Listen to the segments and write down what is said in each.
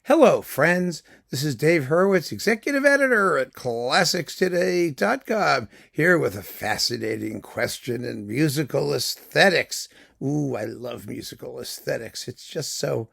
Hello, friends. This is Dave Hurwitz, executive editor at ClassicsToday.com, here with a fascinating question in musical aesthetics. Ooh, I love musical aesthetics. It's just so,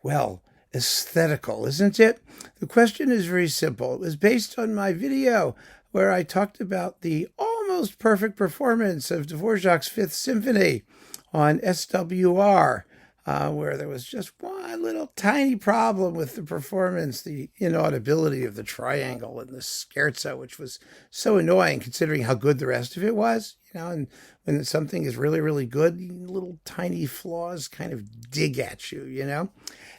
well, aesthetical, isn't it? The question is very simple. It was based on my video where I talked about the almost perfect performance of Dvorak's Fifth Symphony on SWR. Where there was just one little tiny problem with the performance, the inaudibility of the triangle and the scherzo, which was so annoying considering how good the rest of it was. And when something is really, really good, little tiny flaws kind of dig at you.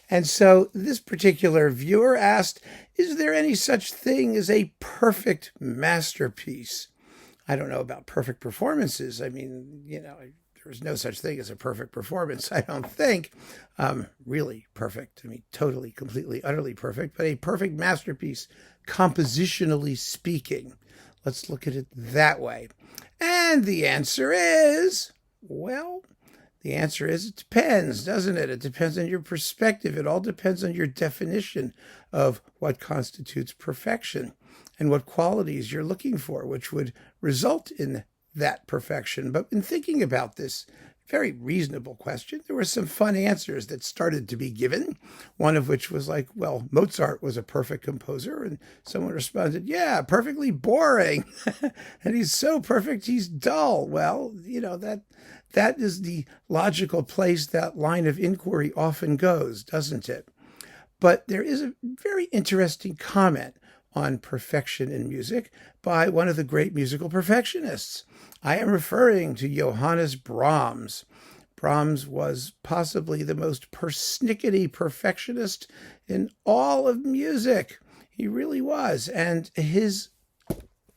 And so this particular viewer asked, is there any such thing as a perfect masterpiece? I don't know about perfect performances. I mean, there's no such thing as a perfect performance, I don't think. Really perfect. I mean, totally, completely, utterly perfect, but a perfect masterpiece, compositionally speaking. Let's look at it that way. And the answer is, it depends, doesn't it? It depends on your perspective. It all depends on your definition of what constitutes perfection and what qualities you're looking for, which would result in that perfection. But in thinking about this very reasonable question, there were some fun answers that started to be given. One of which was like, well, Mozart was a perfect composer. And someone responded, yeah, perfectly boring. And he's so perfect, he's dull. Well, that is the logical place that line of inquiry often goes, doesn't it? But there is a very interesting comment on perfection in music by one of the great musical perfectionists. I am referring to Johannes Brahms. Brahms was possibly the most persnickety perfectionist in all of music. He really was. And his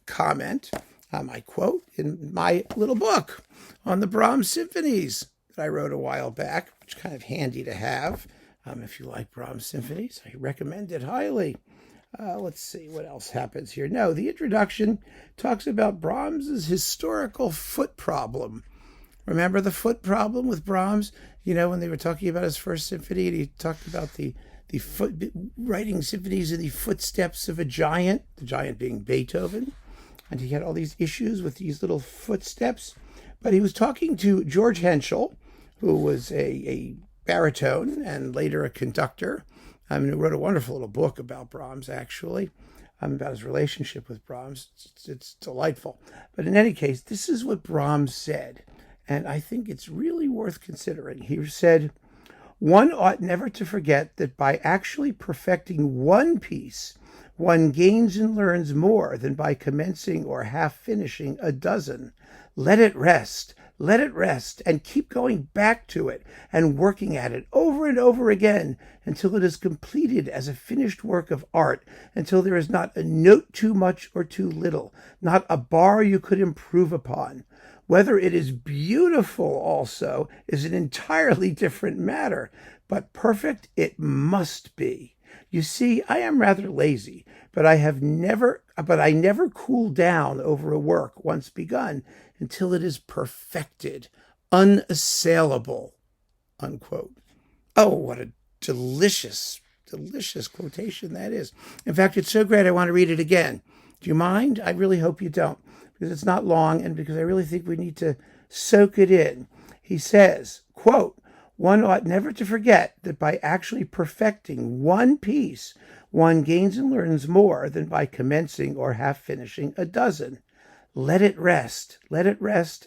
comment, I quote, in my little book on the Brahms symphonies that I wrote a while back, which is kind of handy to have. If you like Brahms symphonies, I recommend it highly. Let's see what else happens here. No, the introduction talks about Brahms's historical foot problem. Remember the foot problem with Brahms? When they were talking about his first symphony, and he talked about the foot writing symphonies in the footsteps of a giant, the giant being Beethoven, and he had all these issues with these little footsteps. But he was talking to George Henschel, who was a baritone and later a conductor. Who wrote a wonderful little book about Brahms, actually, about his relationship with Brahms. It's delightful. But in any case, this is what Brahms said, and I think it's really worth considering. He said, one ought never to forget that by actually perfecting one piece, one gains and learns more than by commencing or half finishing a dozen. Let it rest, and keep going back to it and working at it over and over again until it is completed as a finished work of art, until there is not a note too much or too little, not a bar you could improve upon. Whether it is beautiful also is an entirely different matter, but perfect it must be. You see, I am rather lazy, but I never cool down over a work once begun until it is perfected, unassailable, unquote. Oh, what a delicious, delicious quotation that is. In fact, it's so great I want to read it again. Do you mind? I really hope you don't, because it's not long and because I really think we need to soak it in. He says, quote, one ought never to forget that by actually perfecting one piece, one gains and learns more than by commencing or half finishing a dozen. Let it rest,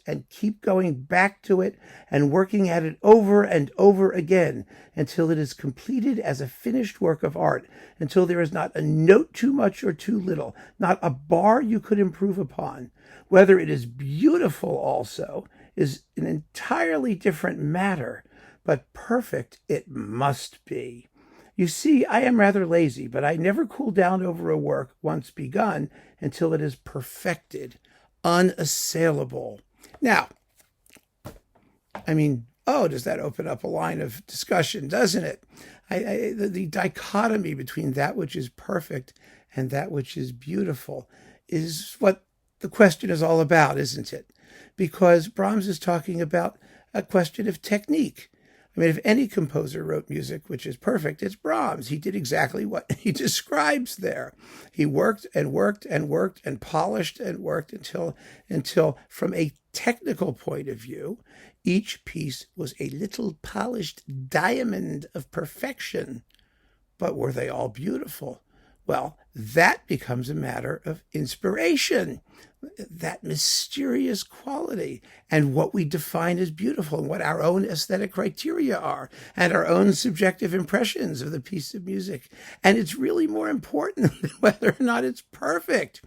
and keep going back to it and working at it over and over again until it is completed as a finished work of art, until there is not a note too much or too little, not a bar you could improve upon. Whether it is beautiful also is an entirely different matter, but perfect it must be. You see, I am rather lazy, but I never cool down over a work once begun until it is perfected, unassailable. Now, does that open up a line of discussion, doesn't it? The dichotomy between that which is perfect and that which is beautiful is what the question is all about, isn't it? Because Brahms is talking about a question of technique, I mean, if any composer wrote music which is perfect, it's Brahms. He did exactly what he describes there. He worked and worked and worked and polished and worked until from a technical point of view, each piece was a little polished diamond of perfection. But were they all beautiful? Well, that becomes a matter of inspiration, that mysterious quality, and what we define as beautiful, and what our own aesthetic criteria are, and our own subjective impressions of the piece of music. And it's really more important than whether or not it's perfect,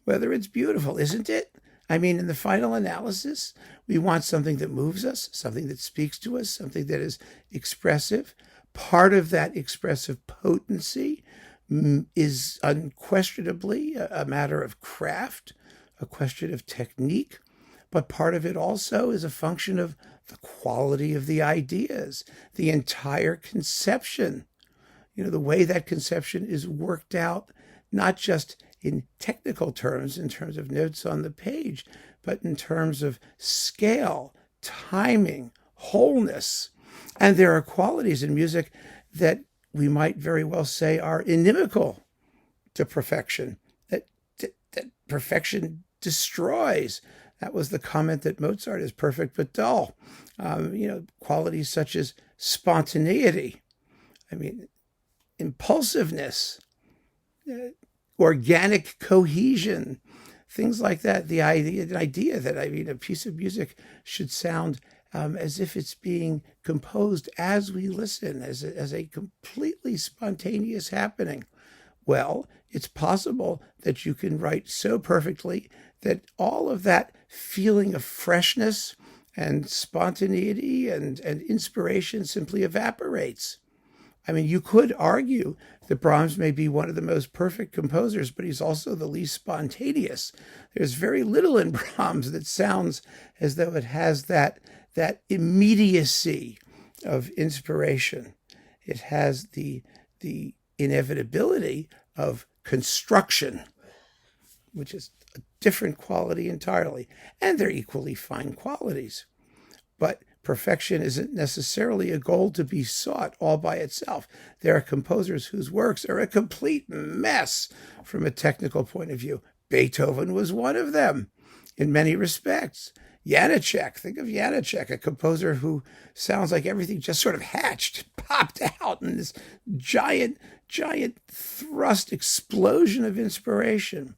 whether it's beautiful, isn't it? I mean, in the final analysis, we want something that moves us, something that speaks to us, something that is expressive. Part of that expressive potency is unquestionably a matter of craft, a question of technique, but part of it also is a function of the quality of the ideas, the entire conception, the way that conception is worked out, not just in technical terms, in terms of notes on the page, but in terms of scale, timing, wholeness. And there are qualities in music that we might very well say are inimical to perfection, that perfection destroys. That was the comment that Mozart is perfect but dull. Qualities such as spontaneity, impulsiveness, organic cohesion, things like that. The idea that a piece of music should sound as if it's being composed as we listen, as a completely spontaneous happening. Well, it's possible that you can write so perfectly that all of that feeling of freshness and spontaneity and inspiration simply evaporates. You could argue that Brahms may be one of the most perfect composers, but he's also the least spontaneous. There's very little in Brahms that sounds as though it has that immediacy of inspiration. It has the inevitability of construction, which is a different quality entirely. And they're equally fine qualities. But perfection isn't necessarily a goal to be sought all by itself. There are composers whose works are a complete mess from a technical point of view. Beethoven was one of them in many respects. Janacek, think of Janacek, a composer who sounds like everything just sort of hatched, popped out in this giant thrust explosion of inspiration.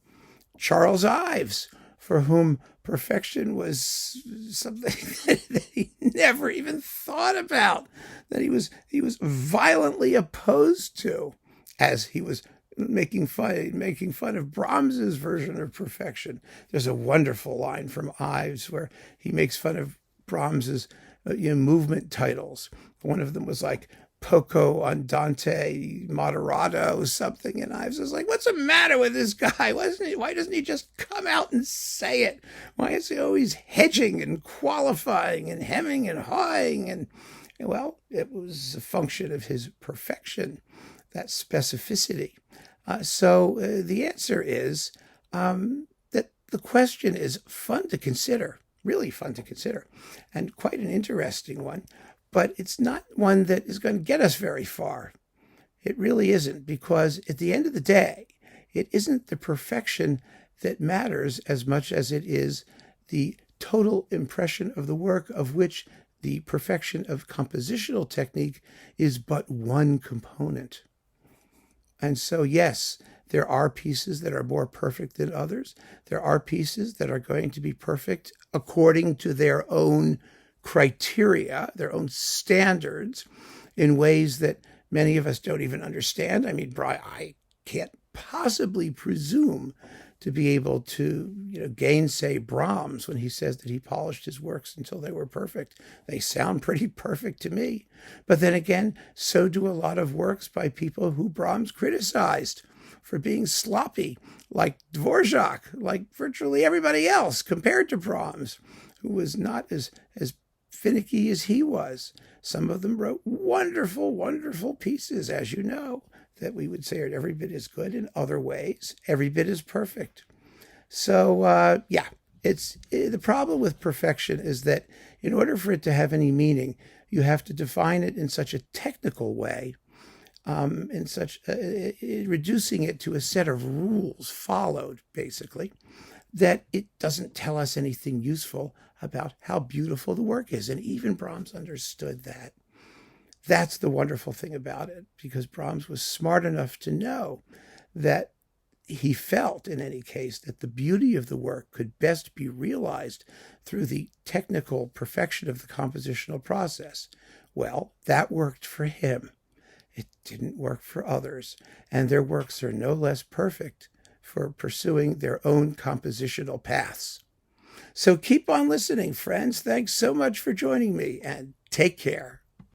Charles Ives, for whom perfection was something that he never even thought about, that he was violently opposed to, as he was making fun of Brahms's version of perfection. There's a wonderful line from Ives where he makes fun of Brahms's movement titles. One of them was like Poco Andante Moderato something, and Ives was like, "What's the matter with this guy? Why doesn't he just come out and say it? Why is he always hedging and qualifying and hemming and hawing?" And well, it was a function of his perfection, that specificity. So the answer is that the question is fun to consider, really fun to consider, and quite an interesting one. But it's not one that is going to get us very far. It really isn't, because at the end of the day, it isn't the perfection that matters as much as it is the total impression of the work, of which the perfection of compositional technique is but one component. And so, yes, there are pieces that are more perfect than others. There are pieces that are going to be perfect according to their own criteria, their own standards, in ways that many of us don't even understand. I can't possibly presume to be able to, gainsay Brahms when he says that he polished his works until they were perfect. They sound pretty perfect to me. But then again, so do a lot of works by people who Brahms criticized for being sloppy, like Dvorak, like virtually everybody else compared to Brahms, who was not as finicky as he was. Some of them wrote wonderful, wonderful pieces, as you know, that we would say are every bit as good. In other ways, every bit as perfect. So, it's the problem with perfection is that in order for it to have any meaning, you have to define it in such a technical way, reducing it to a set of rules followed, basically, that it doesn't tell us anything useful about how beautiful the work is. And even Brahms understood that. That's the wonderful thing about it, because Brahms was smart enough to know that he felt, in any case, that the beauty of the work could best be realized through the technical perfection of the compositional process. Well, that worked for him. It didn't work for others, and their works are no less perfect for pursuing their own compositional paths. So keep on listening, friends. Thanks so much for joining me, and take care.